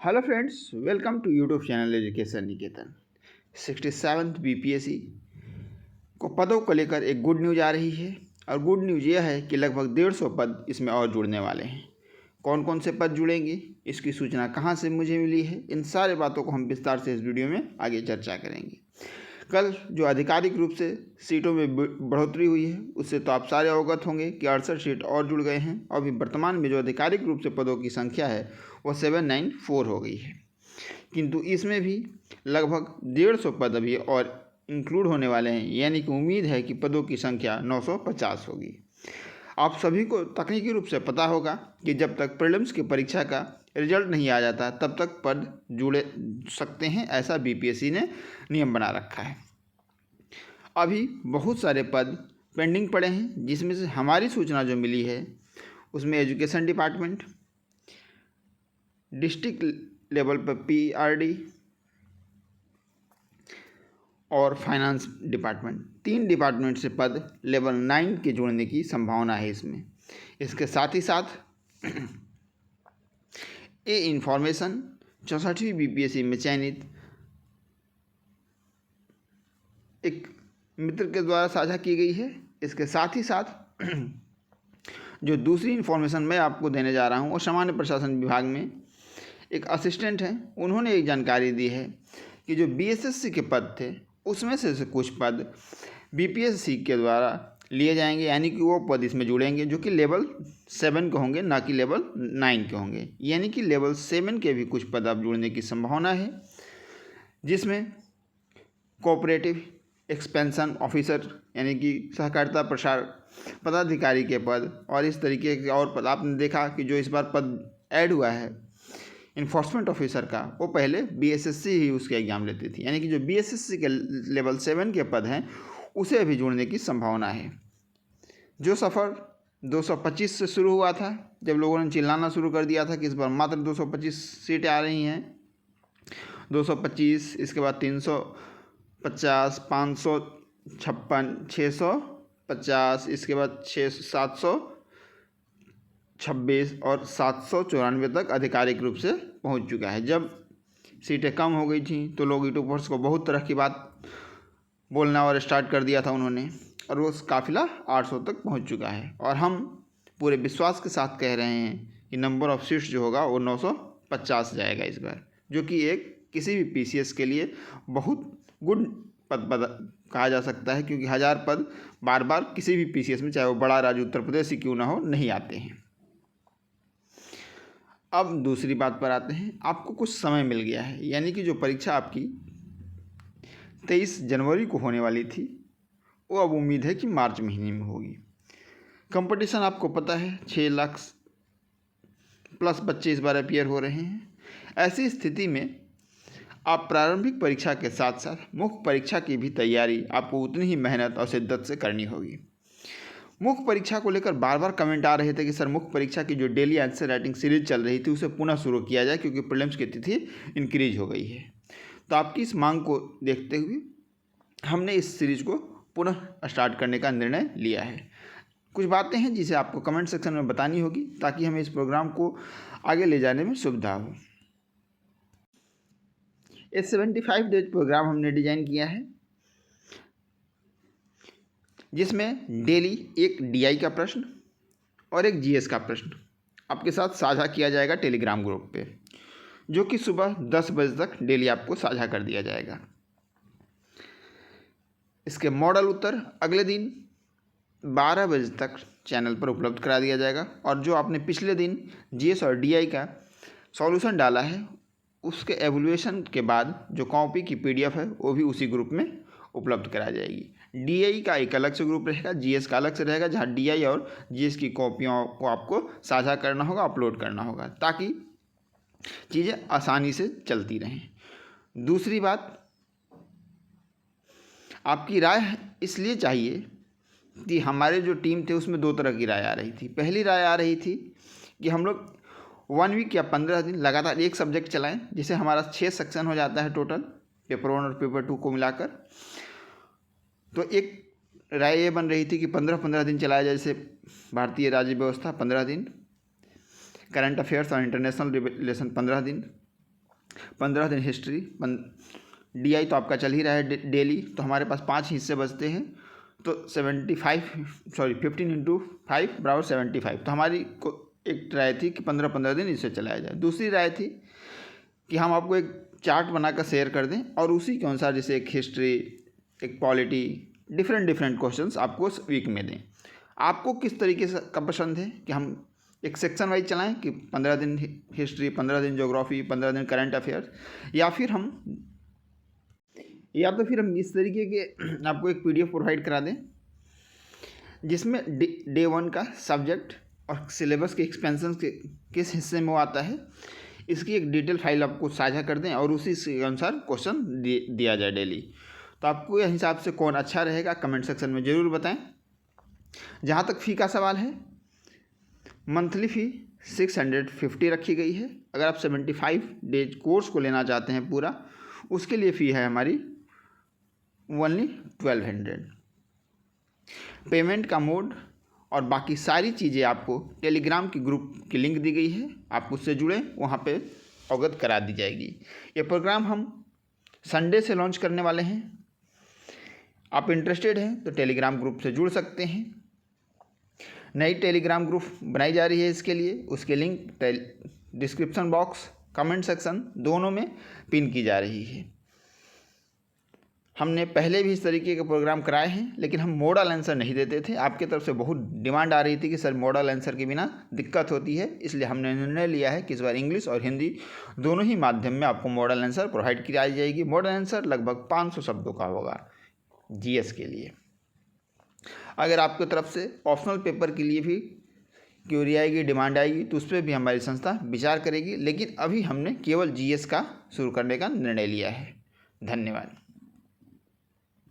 Hello friends, welcome to YouTube channel education Niketan. 67th BPSC को पदों को लेकर एक गुड न्यूज़ आ रही है और गुड न्यूज़ यह है कि लगभग 150 पद इसमें और जुड़ने वाले हैं। कौन कौन से पद जुड़ेंगे, इसकी सूचना कहाँ से मुझे मिली है, इन सारे बातों को हम विस्तार से इस वीडियो में आगे चर्चा करेंगे। कल जो आधिकारिक रूप से सीटों में बढ़ोतरी हुई है उससे तो आप सारे अवगत होंगे कि 68 सीट और जुड़ गए हैं और अभी वर्तमान में जो आधिकारिक रूप से पदों की संख्या है वो 794 हो गई है। किंतु इसमें भी लगभग 150 पद अभी और इंक्लूड होने वाले हैं, यानी कि उम्मीद है कि पदों की संख्या 950 होगी। आप सभी को तकनीकी रूप से पता होगा कि जब तक प्रीलिम्स की परीक्षा का रिजल्ट नहीं आ जाता तब तक पद जुड़े सकते हैं, ऐसा बीपीएससी ने नियम बना रखा है। अभी बहुत सारे पद पेंडिंग पड़े हैं, जिसमें से हमारी सूचना जो मिली है उसमें एजुकेशन डिपार्टमेंट, डिस्ट्रिक्ट लेवल पर पीआरडी और फाइनेंस डिपार्टमेंट, 3 डिपार्टमेंट से पद लेवल 9 के जुड़ने की संभावना है इसमें। इसके साथ ही साथ ये इंफॉर्मेशन 64वीं बीपीएससी में चयनित एक मित्र के द्वारा साझा की गई है। इसके साथ ही साथ जो दूसरी इन्फॉर्मेशन मैं आपको देने जा रहा हूँ वो सामान्य प्रशासन विभाग में एक असिस्टेंट हैं, उन्होंने एक जानकारी दी है कि जो बीएसएससी के पद थे उसमें से कुछ पद बीपीएससी के द्वारा लिए जाएंगे, यानी कि वो पद इसमें जुड़ेंगे जो कि लेवल 7 के होंगे, ना कि लेवल 9 के होंगे। यानी कि लेवल 7 के भी कुछ पद अब जुड़ने की संभावना है, जिसमें कोऑपरेटिव एक्सपेंशन ऑफिसर यानी कि सहकारिता प्रसार पदाधिकारी के पद और इस तरीके के और पद। आपने देखा कि जो इस बार पद ऐड हुआ है इन्फोर्समेंट ऑफिसर का, वो पहले बीएसएससी ही उसके एग्ज़ाम लेती थी, यानी कि जो बीएसएससी के लेवल 7 के पद हैं उसे अभी जुड़ने की संभावना है। जो सफ़र 225 से शुरू हुआ था, जब लोगों ने चिल्लाना शुरू कर दिया था कि इस बार मात्र 225 सीटें आ रही हैं, 225, इसके बाद 350, 556, 650, इसके बाद 726 और 794 तक आधिकारिक रूप से पहुंच चुका है। जब सीटें कम हो गई थी तो लोग यूट्यूबर्स को बहुत तरह की बात बोलना और स्टार्ट कर दिया था उन्होंने, और वो काफ़िला 800 तक पहुंच चुका है। और हम पूरे विश्वास के साथ कह रहे हैं कि नंबर ऑफ़ सीट्स जो होगा वो 950 जाएगा इस बार, जो कि एक किसी भी पीसीएस के लिए बहुत गुड पद कहा जा सकता है, क्योंकि 1000 पद बार बार किसी भी पीसीएस में, चाहे वो बड़ा राज्य उत्तर प्रदेश ही क्यों ना हो, नहीं आते हैं। अब दूसरी बात पर आते हैं। आपको कुछ समय मिल गया है, यानी कि जो परीक्षा आपकी 23 जनवरी को होने वाली थी वो अब उम्मीद है कि मार्च महीने में होगी। कंपटीशन आपको पता है 6 लाख प्लस बच्चे इस बार अपीयर हो रहे हैं। ऐसी स्थिति में आप प्रारंभिक परीक्षा के साथ साथ मुख्य परीक्षा की भी तैयारी आपको उतनी ही मेहनत और शिद्दत से करनी होगी। मुख्य परीक्षा को लेकर बार बार कमेंट आ रहे थे कि सर मुख्य परीक्षा की जो डेली आंसर राइटिंग सीरीज चल रही थी उसे पुनः शुरू किया जाए, क्योंकि प्रीलिम्स की तिथि इंक्रीज हो गई है। तो आपकी इस मांग को देखते हुए हमने इस सीरीज को पुनः स्टार्ट करने का निर्णय लिया है। कुछ बातें हैं जिसे आपको कमेंट सेक्शन में बतानी होगी ताकि हमें इस प्रोग्राम को आगे ले जाने में सुविधा हो। ये 75 डेज प्रोग्राम हमने डिज़ाइन किया है, जिसमें डेली एक डीआई का प्रश्न और एक जीएस का प्रश्न आपके साथ साझा किया जाएगा टेलीग्राम ग्रुप पे, जो कि सुबह 10 बजे तक डेली आपको साझा कर दिया जाएगा। इसके मॉडल उत्तर अगले दिन 12 बजे तक चैनल पर उपलब्ध करा दिया जाएगा, और जो आपने पिछले दिन जीएस और डीआई का सॉल्यूशन डाला है उसके एवोल्यूशन के बाद जो कॉपी की पीडीएफ है वो भी उसी ग्रुप में उपलब्ध कराई जाएगी। डीआई का एक अलग से ग्रुप रहेगा, जीएस का अलग से रहेगा, जहाँ डीआई और जीएस की कॉपियों को आपको साझा करना होगा, अपलोड करना होगा, ताकि चीज़ें आसानी से चलती रहें। दूसरी बात, आपकी राय इसलिए चाहिए कि हमारे जो टीम थे उसमें 2 तरह की राय आ रही थी। पहली राय आ रही थी कि हम लोग 1 वीक या 15 दिन लगातार एक सब्जेक्ट चलाएं, जिसे हमारा 6 सेक्शन हो जाता है टोटल, पेपर 1 और पेपर 2 को मिलाकर। तो एक राय ये बन रही थी कि 15-15 दिन चलाया जाए, जैसे भारतीय राज्य व्यवस्था 15 दिन, करंट अफेयर्स और इंटरनेशनल रिलेशन 15 दिन, 15 दिन हिस्ट्री, DI तो आपका चल ही रहा है डेली, तो हमारे पास 5 हिस्से बचते हैं, तो 15 × 5 बराबर 75। तो हमारी को एक राय थी कि 15-15 दिन इसे चलाया जाए। दूसरी राय थी कि हम आपको एक चार्ट बनाकर शेयर कर दें और उसी के अनुसार जैसे एक हिस्ट्री, एक पॉलिटी, डिफरेंट क्वेश्चंस आपको वीक में दें। आपको किस तरीके से का पसंद है कि हम एक सेक्शन वाइज चलाएं कि 15 दिन हिस्ट्री, 15 दिन ज्योग्राफी, 15 दिन करंट अफेयर्स, या फिर हम इस तरीके के आपको एक PDF प्रोवाइड करा दें जिसमें डे 1 का सब्जेक्ट और सिलेबस के एक्सपेंशन के किस हिस्से में वो आता है, इसकी एक डिटेल फाइल आपको साझा कर दें और उसी के अनुसार क्वेश्चन दिया जाए डेली। तो आपको यह हिसाब से कौन अच्छा रहेगा कमेंट सेक्शन में ज़रूर बताएं। जहाँ तक फ़ी का सवाल है, मंथली फ़ी 650 रखी गई है। अगर आप 75 डेज कोर्स को लेना चाहते हैं पूरा, उसके लिए फ़ी है हमारी ओनली 1200। पेमेंट का मोड और बाकी सारी चीज़ें आपको टेलीग्राम की ग्रुप की लिंक दी गई है, आप उससे जुड़ें, वहाँ पे अवगत करा दी जाएगी। ये प्रोग्राम हम संडे से लॉन्च करने वाले हैं। आप इंटरेस्टेड हैं तो टेलीग्राम ग्रुप से जुड़ सकते हैं। नई टेलीग्राम ग्रुप बनाई जा रही है इसके लिए, उसके link description box, comment section दोनों में पिन की जा रही है। हमने पहले भी इस तरीके के प्रोग्राम कराए हैं, लेकिन हम मॉडल आंसर नहीं देते थे। आपकी तरफ से बहुत डिमांड आ रही थी कि सर मॉडल आंसर के बिना दिक्कत होती है, इसलिए हमने निर्णय लिया है कि इस बार इंग्लिश और हिंदी दोनों ही माध्यम में आपको मॉडल आंसर प्रोवाइड कराई जाएगी। मॉडल आंसर लगभग 500 शब्दों का होगा GS के लिए। अगर आपकी तरफ से ऑप्शनल पेपर के लिए भी क्यूरी आएगी, डिमांड आएगी, तो उस पर भी हमारी संस्था विचार करेगी, लेकिन अभी हमने केवल GS का शुरू करने का निर्णय लिया है। धन्यवाद।